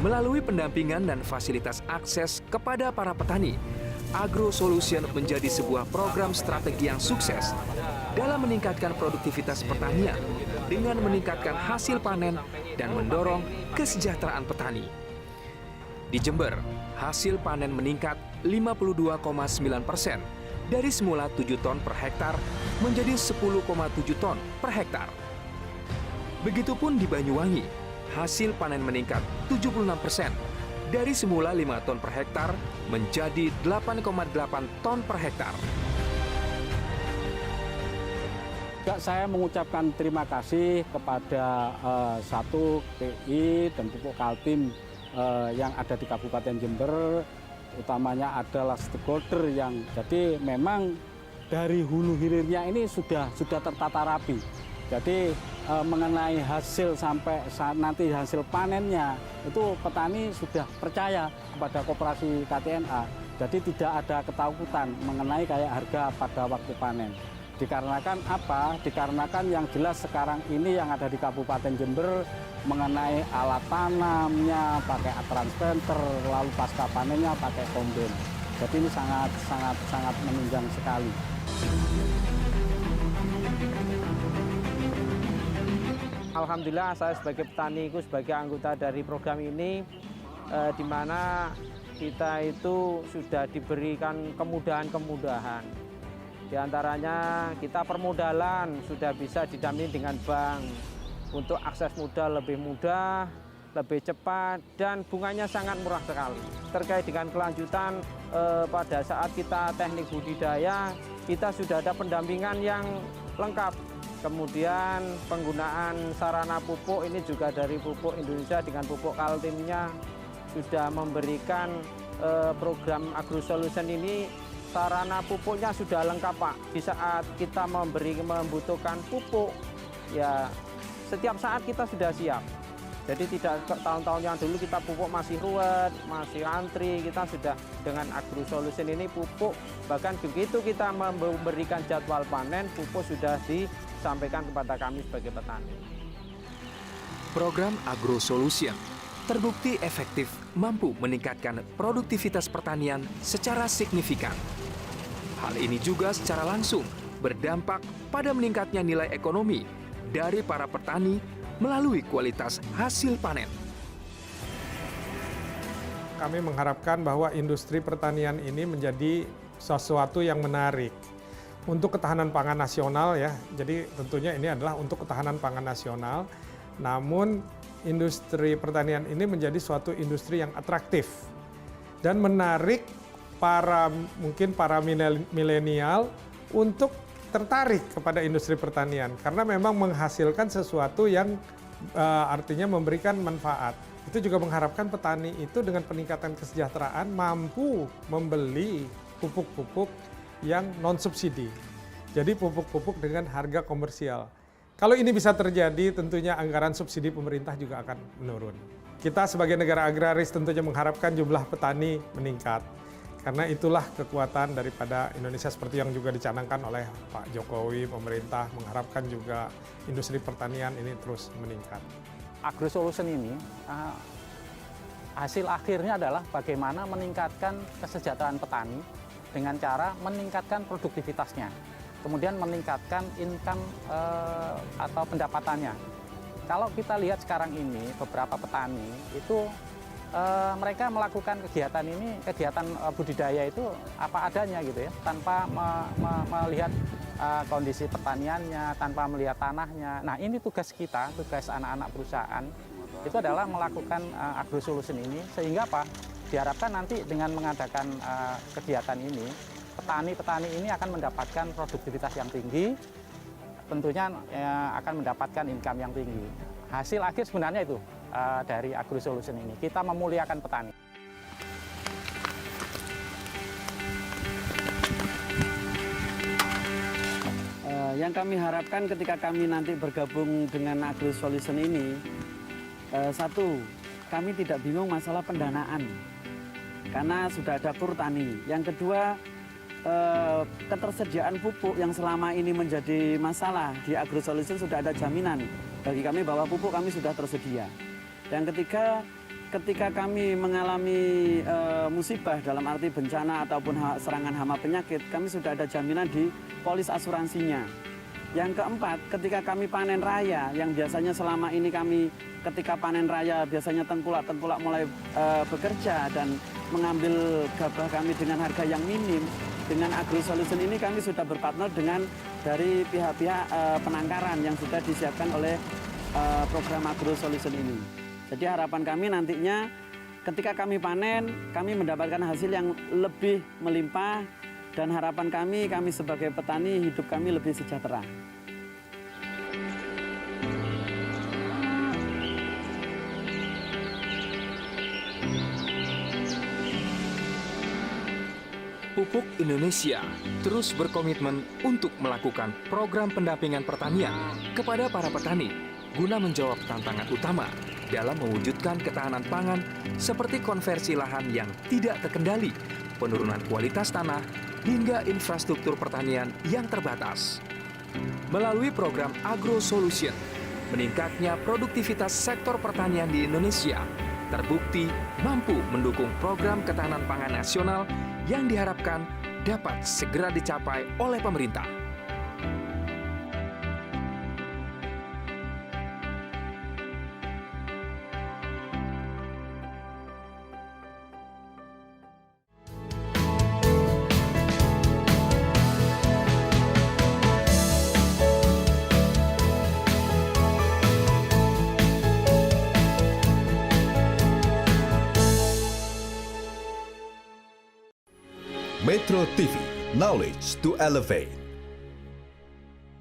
Melalui pendampingan dan fasilitas akses kepada para petani, Agro Solution menjadi sebuah program strategi yang sukses dalam meningkatkan produktivitas pertanian dengan meningkatkan hasil panen dan mendorong kesejahteraan petani. Di Jember, hasil panen meningkat 52,9% dari semula 7 ton per hektar menjadi 10,7 ton per hektar. Begitupun di Banyuwangi, hasil panen meningkat 76% dari semula 5 ton per hektar menjadi 8,8 ton per hektar. Saya mengucapkan terima kasih kepada satu PI dan Pupuk Kaltim yang ada di Kabupaten Jember, utamanya adalah stakeholder yang jadi memang dari hulu hilirnya ini sudah tertata rapi. Jadi mengenai hasil sampai saat nanti hasil panennya itu petani sudah percaya kepada koperasi KTNA. Jadi tidak ada ketakutan mengenai kayak harga pada waktu panen. Dikarenakan apa? Dikarenakan yang jelas sekarang ini yang ada di Kabupaten Jember mengenai alat tanamnya pakai transplanter, lalu pasca panennya pakai kombin. Jadi ini sangat menunjang sekali. Alhamdulillah saya sebagai petani, sebagai anggota dari program ini, di mana kita itu sudah diberikan kemudahan-kemudahan. Di antaranya kita permodalan sudah bisa didampingi dengan bank untuk akses modal lebih mudah, lebih cepat, dan bunganya sangat murah sekali. Terkait dengan kelanjutan pada saat kita teknik budidaya, kita sudah ada pendampingan yang lengkap. Kemudian penggunaan sarana pupuk ini juga dari Pupuk Indonesia dengan Pupuk Kaltimnya sudah memberikan program Agro Solution ini. Sarana pupuknya sudah lengkap, Pak. Di saat kita membutuhkan pupuk, ya setiap saat kita sudah siap. Jadi tidak tahun-tahun yang dulu kita pupuk masih ruwet, masih antri, kita sudah dengan Agro Solution ini pupuk. Bahkan begitu kita memberikan jadwal panen, pupuk sudah disampaikan kepada kami sebagai petani. Program Agro Solution terbukti efektif mampu meningkatkan produktivitas pertanian secara signifikan. Hal ini juga secara langsung berdampak pada meningkatnya nilai ekonomi dari para petani melalui kualitas hasil panen. Kami mengharapkan bahwa industri pertanian ini menjadi sesuatu yang menarik untuk ketahanan pangan nasional ya. Jadi tentunya ini adalah untuk ketahanan pangan nasional. Namun industri pertanian ini menjadi suatu industri yang atraktif dan menarik mungkin para milenial untuk tertarik kepada industri pertanian karena memang menghasilkan sesuatu yang artinya memberikan manfaat. Itu juga mengharapkan petani itu dengan peningkatan kesejahteraan mampu membeli pupuk-pupuk yang non-subsidi. Jadi pupuk-pupuk dengan harga komersial. Kalau ini bisa terjadi, tentunya anggaran subsidi pemerintah juga akan menurun. Kita sebagai negara agraris tentunya mengharapkan jumlah petani meningkat. Karena itulah kekuatan daripada Indonesia seperti yang juga dicanangkan oleh Pak Jokowi, pemerintah mengharapkan juga industri pertanian ini terus meningkat. Agro Solution ini hasil akhirnya adalah bagaimana meningkatkan kesejahteraan petani dengan cara meningkatkan produktivitasnya. Kemudian meningkatkan income atau pendapatannya. Kalau kita lihat sekarang ini beberapa petani itu mereka melakukan kegiatan budidaya itu apa adanya gitu ya, tanpa melihat kondisi pertaniannya, tanpa melihat tanahnya. Nah ini tugas kita, tugas anak-anak perusahaan itu adalah melakukan Agro Solution ini sehingga apa? Diharapkan nanti dengan mengadakan kegiatan ini, petani-petani ini akan mendapatkan produktivitas yang tinggi, tentunya akan mendapatkan income yang tinggi. Hasil akhir sebenarnya itu dari Agro Solution ini, kita memuliakan petani. Yang kami harapkan ketika kami nanti bergabung dengan Agro Solution ini, satu, kami tidak bingung masalah pendanaan, karena sudah ada Purtani. Yang kedua, ketersediaan pupuk yang selama ini menjadi masalah di Agro Solution sudah ada jaminan bagi kami bahwa pupuk kami sudah tersedia. Yang ketiga, ketika kami mengalami musibah dalam arti bencana ataupun serangan hama penyakit, kami sudah ada jaminan di polis asuransinya. Yang keempat, ketika kami panen raya, yang biasanya selama ini kami ketika panen raya biasanya tengkulak-tengkulak mulai bekerja dan mengambil gabah kami dengan harga yang minim, dengan AgroSolution ini kami sudah berpartner dengan dari pihak-pihak penangkaran yang sudah disiapkan oleh program AgroSolution ini. Jadi harapan kami nantinya ketika kami panen, kami mendapatkan hasil yang lebih melimpah, dan harapan kami sebagai petani, hidup kami lebih sejahtera. Pupuk Indonesia terus berkomitmen untuk melakukan program pendampingan pertanian kepada para petani guna menjawab tantangan utama dalam mewujudkan ketahanan pangan seperti konversi lahan yang tidak terkendali, penurunan kualitas tanah, hingga infrastruktur pertanian yang terbatas. Melalui program AgroSolution, meningkatnya produktivitas sektor pertanian di Indonesia terbukti mampu mendukung program ketahanan pangan nasional yang diharapkan dapat segera dicapai oleh pemerintah. Metro TV, knowledge to elevate.